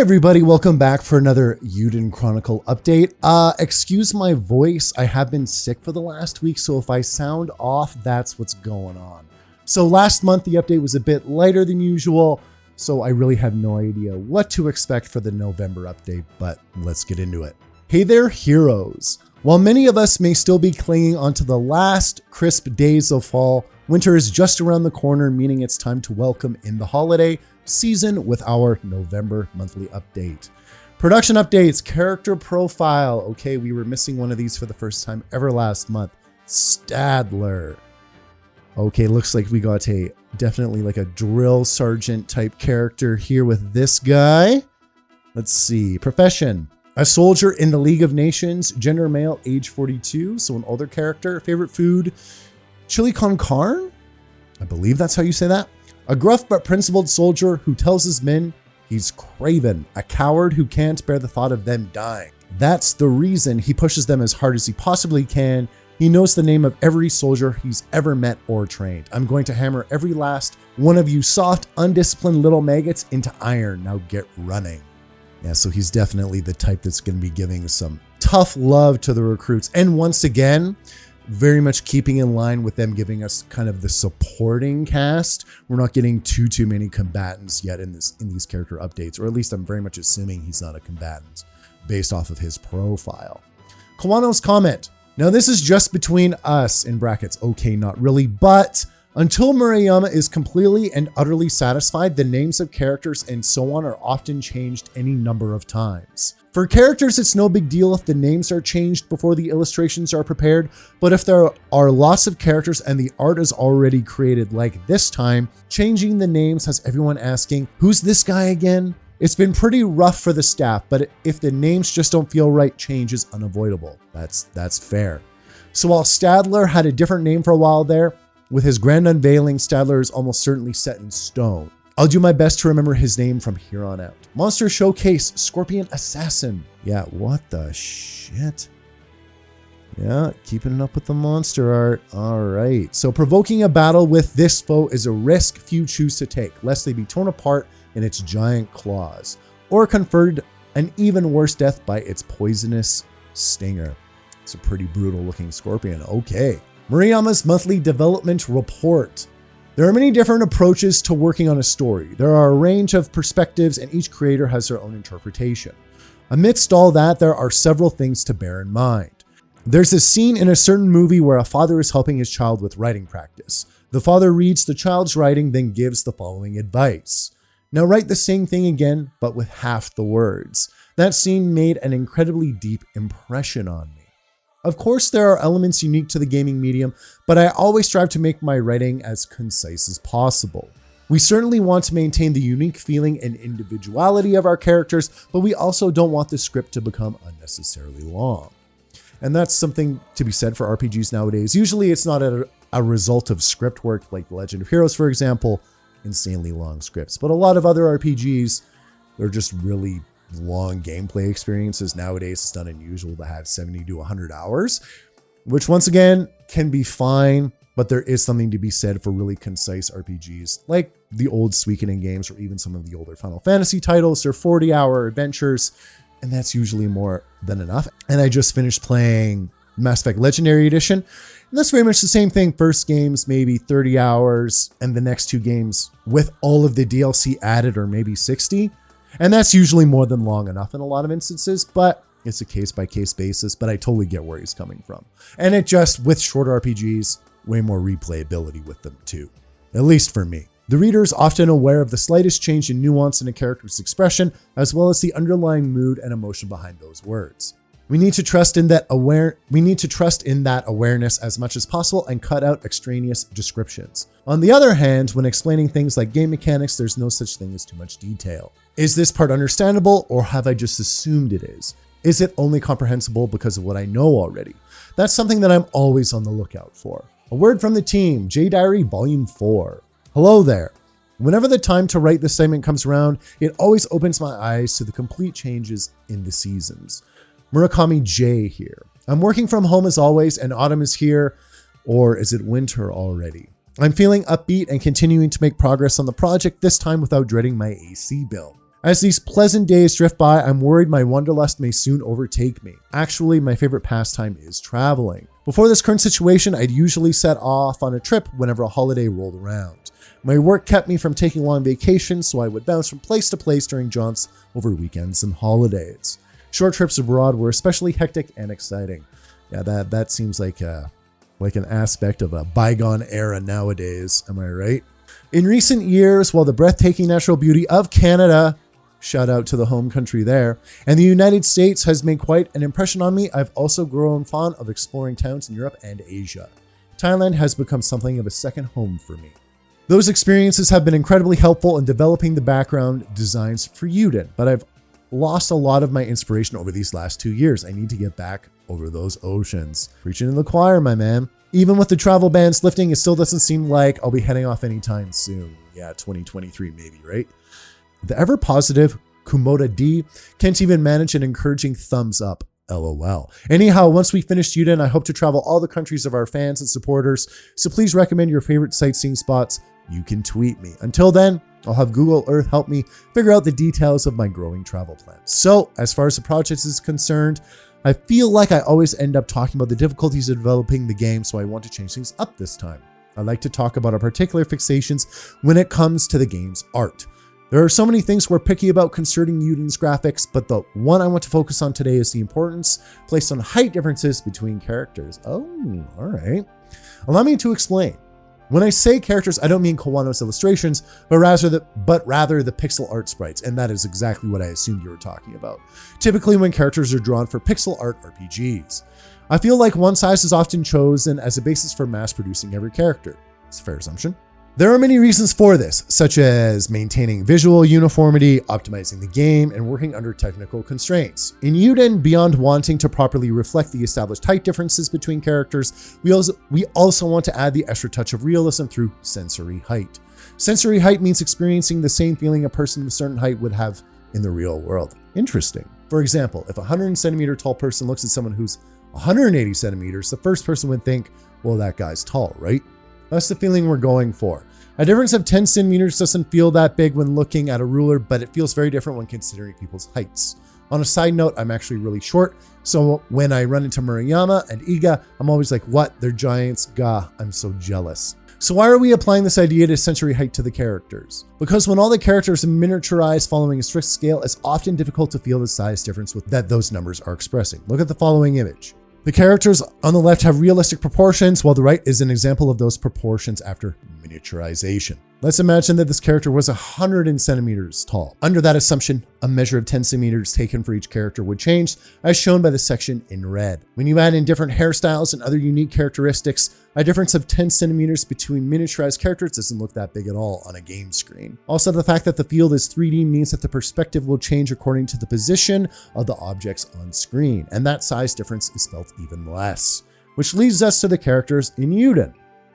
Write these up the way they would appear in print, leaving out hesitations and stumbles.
Everybody, welcome back for another Eiyuden Chronicle update. Excuse my voice, I have been sick for the last week, so if I sound off, that's what's going on. So last month, the update was a bit lighter than usual, so I really have no idea what to expect for the November update, but let's get into it. Hey there, heroes. While many of us may still be clinging onto the last crisp days of fall, winter is just around the corner, meaning it's time to welcome in the holiday season with our November monthly update. Production updates, character profile. Okay, we were missing one of these for the first time ever last month. Stadler. Okay, looks like we got definitely like a drill sergeant type character here with this guy. Let's see. Profession. A soldier in the League of Nations, gender male, age 42, so an older character. Favorite food, chili con carne? I believe that's how you say that. A gruff but principled soldier who tells his men he's craven, a coward who can't bear the thought of them dying. That's the reason he pushes them as hard as he possibly can. He knows the name of every soldier he's ever met or trained. I'm going to hammer every last one of you soft, undisciplined little maggots into iron. Now get running. Yeah, so he's definitely the type that's going to be giving some tough love to the recruits. And once again, very much keeping in line with them giving us kind of the supporting cast. We're not getting too many combatants yet in these character updates, or at least I'm very much assuming he's not a combatant based off of his profile. Kawano's comment. Now this is just between us, in brackets. Okay, not really, but until Murayama is completely and utterly satisfied, the names of characters and so on are often changed any number of times. For characters, it's no big deal if the names are changed before the illustrations are prepared, but if there are lots of characters and the art is already created, like this time, changing the names has everyone asking, who's this guy again? It's been pretty rough for the staff, but if the names just don't feel right, change is unavoidable. That's fair. So while Stadler had a different name for a while there, with his grand unveiling, Stadler is almost certainly set in stone. I'll do my best to remember his name from here on out. Monster Showcase, Scorpion Assassin. Yeah, what the shit? Yeah, keeping it up with the monster art. All right. So provoking a battle with this foe is a risk few choose to take, lest they be torn apart in its giant claws, or conferred an even worse death by its poisonous stinger. It's a pretty brutal looking scorpion. Okay. Murayama's monthly development report. There are many different approaches to working on a story. There are a range of perspectives and each creator has their own interpretation. Amidst all that, there are several things to bear in mind. There's a scene in a certain movie where a father is helping his child with writing practice. The father reads the child's writing, then gives the following advice. Now write the same thing again, but with half the words. That scene made an incredibly deep impression on me. Of course, there are elements unique to the gaming medium, but I always strive to make my writing as concise as possible. We certainly want to maintain the unique feeling and individuality of our characters, but we also don't want the script to become unnecessarily long. And that's something to be said for RPGs nowadays. Usually it's not a result of script work like The Legend of Heroes, for example, insanely long scripts. But a lot of other RPGs, they're just really long gameplay experiences. Nowadays, it's not unusual to have 70 to 100 hours, which once again can be fine, but there is something to be said for really concise RPGs like the old Suikoden games or even some of the older Final Fantasy titles. They're 40-hour adventures, and that's usually more than enough. And I just finished playing Mass Effect Legendary Edition, and that's very much the same thing. First game's maybe 30 hours, and the next two games with all of the DLC added are maybe 60. And that's usually more than long enough in a lot of instances, but it's a case-by-case basis, but I totally get where he's coming from. And it just, with shorter RPGs, way more replayability with them too, at least for me. The reader is often aware of the slightest change in nuance in a character's expression, as well as the underlying mood and emotion behind those words. We need to trust in that awareness as much as possible and cut out extraneous descriptions. On the other hand, when explaining things like game mechanics, there's no such thing as too much detail. Is this part understandable, or have I just assumed it is? Is it only comprehensible because of what I know already? That's something that I'm always on the lookout for. A word from the team, J Diary Volume 4. Hello there. Whenever the time to write this segment comes around, it always opens my eyes to the complete changes in the seasons. Murakami J here. I'm working from home as always, and autumn is here, or is it winter already? I'm feeling upbeat and continuing to make progress on the project, this time without dreading my AC bill. As these pleasant days drift by, I'm worried my wanderlust may soon overtake me. Actually, my favorite pastime is traveling. Before this current situation, I'd usually set off on a trip whenever a holiday rolled around. My work kept me from taking long vacations, so I would bounce from place to place during jaunts over weekends and holidays. Short trips abroad were especially hectic and exciting. Yeah, that seems like an aspect of a bygone era nowadays, am I right? In recent years, while the breathtaking natural beauty of Canada, shout out to the home country there, and the United States has made quite an impression on me, I've also grown fond of exploring towns in Europe and Asia. Thailand has become something of a second home for me. Those experiences have been incredibly helpful in developing the background designs for Eiyuden, but I've lost a lot of my inspiration over these last 2 years. I need to get back over those oceans. Preaching to the choir, my man. Even with the travel bans lifting, it still doesn't seem like I'll be heading off anytime soon. Yeah, 2023 maybe, right? The ever positive Kumoda D can't even manage an encouraging thumbs up. LOL. Anyhow, once we finish Eiyuden, I hope to travel all the countries of our fans and supporters. So please recommend your favorite sightseeing spots. You can tweet me. Until then, I'll have Google Earth help me figure out the details of my growing travel plans. So as far as the project is concerned, I feel like I always end up talking about the difficulties of developing the game, so I want to change things up this time. I like to talk about our particular fixations when it comes to the game's art. There are so many things we're picky about concerning Eiyuden's graphics, but the one I want to focus on today is the importance placed on height differences between characters. Oh, all right. Allow me to explain. When I say characters, I don't mean Kawano's illustrations, but rather the pixel art sprites, and that is exactly what I assumed you were talking about. Typically when characters are drawn for pixel art RPGs. I feel like one size is often chosen as a basis for mass producing every character. It's a fair assumption. There are many reasons for this, such as maintaining visual uniformity, optimizing the game, and working under technical constraints. In Eiyuden, beyond wanting to properly reflect the established height differences between characters, we also want to add the extra touch of realism through sensory height. Sensory height means experiencing the same feeling a person of a certain height would have in the real world. Interesting. For example, if a 100 centimeter tall person looks at someone who's 180 centimeters, the first person would think, well, that guy's tall, right? That's the feeling we're going for. A difference of 10 centimeters doesn't feel that big when looking at a ruler, but it feels very different when considering people's heights. On a side note, I'm actually really short, so when I run into Murayama and Iga, I'm always like, what? They're giants? Gah, I'm so jealous. So why are we applying this idea to sensory height to the characters? Because when all the characters are miniaturized following a strict scale, it's often difficult to feel the size difference that those numbers are expressing. Look at the following image. The characters on the left have realistic proportions, while the right is an example of those proportions after miniaturization. Let's imagine that this character was 100 centimeters tall. Under that assumption, a measure of 10 centimeters taken for each character would change, as shown by the section in red. When you add in different hairstyles and other unique characteristics, a difference of 10 centimeters between miniaturized characters doesn't look that big at all on a game screen. Also, the fact that the field is 3D means that the perspective will change according to the position of the objects on screen, and that size difference is felt even less. Which leads us to the characters in Eiyuden.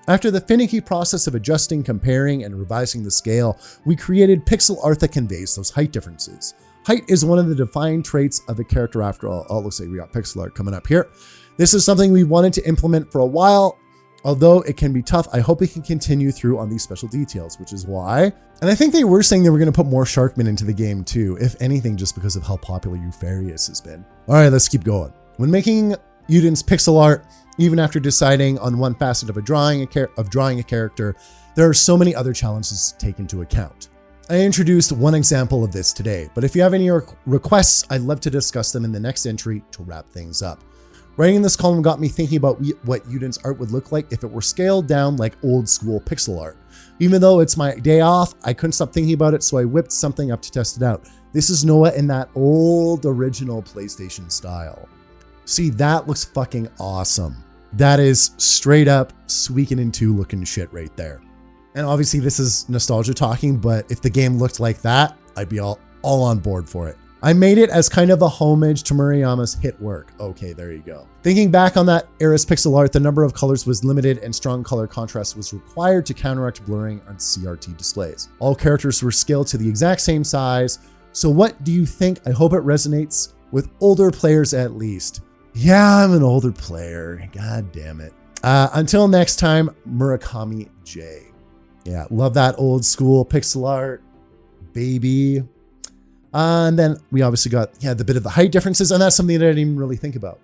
After the finicky process of adjusting, comparing, and revising the scale, we created pixel art that conveys those height differences. Height is one of the defined traits of a character after all. Oh, looks like we got pixel art coming up here. This is something we wanted to implement for a while. Although it can be tough, I hope it can continue through on these special details, which is why. And I think they were saying they were going to put more Sharkmen into the game too, if anything, just because of how popular Eupharius has been. All right, let's keep going. When making Eiyuden's pixel art, even after deciding on one facet of drawing a character, there are so many other challenges to take into account. I introduced one example of this today, but if you have any requests, I'd love to discuss them in the next entry to wrap things up. Writing this column got me thinking about what Eiyuden's art would look like if it were scaled down like old school pixel art. Even though it's my day off, I couldn't stop thinking about it, so I whipped something up to test it out. This is Noah in that old original PlayStation style. See, that looks fucking awesome. That is straight up Suikoden 2 looking shit right there. And obviously this is nostalgia talking, but if the game looked like that, I'd be all on board for it. I made it as kind of a homage to Murayama's hit work. Okay, there you go. Thinking back on that era's pixel art, the number of colors was limited and strong color contrast was required to counteract blurring on CRT displays. All characters were scaled to the exact same size. So what do you think? I hope it resonates with older players at least. Yeah, I'm an older player. God damn it. Until next time, Murakami J. Yeah, love that old school pixel art, baby. And then we obviously got, the bit of the height differences. And that's something that I didn't even really think about.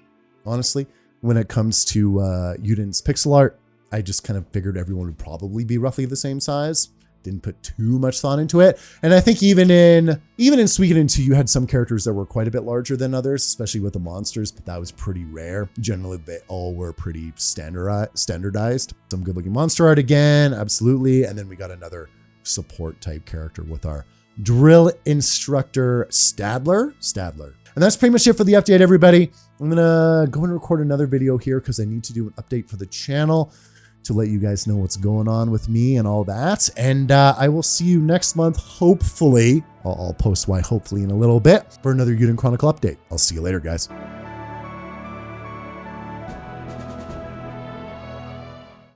Honestly, when it comes to Eiyuden's pixel art, I just kind of figured everyone would probably be roughly the same size. Didn't put too much thought into it. And I think even in Suikoden 2, you had some characters that were quite a bit larger than others, especially with the monsters, but that was pretty rare. Generally, they all were pretty standardized. Some good looking monster art again, absolutely. And then we got another support type character with our drill instructor Stadler. And that's pretty much it for the update, everybody. I'm gonna go and record another video here because I need to do an update for the channel to let you guys know what's going on with me and all that. And I will see you next month, hopefully. I'll post why hopefully in a little bit for another Eiyuden Chronicle update. I'll see you later, guys.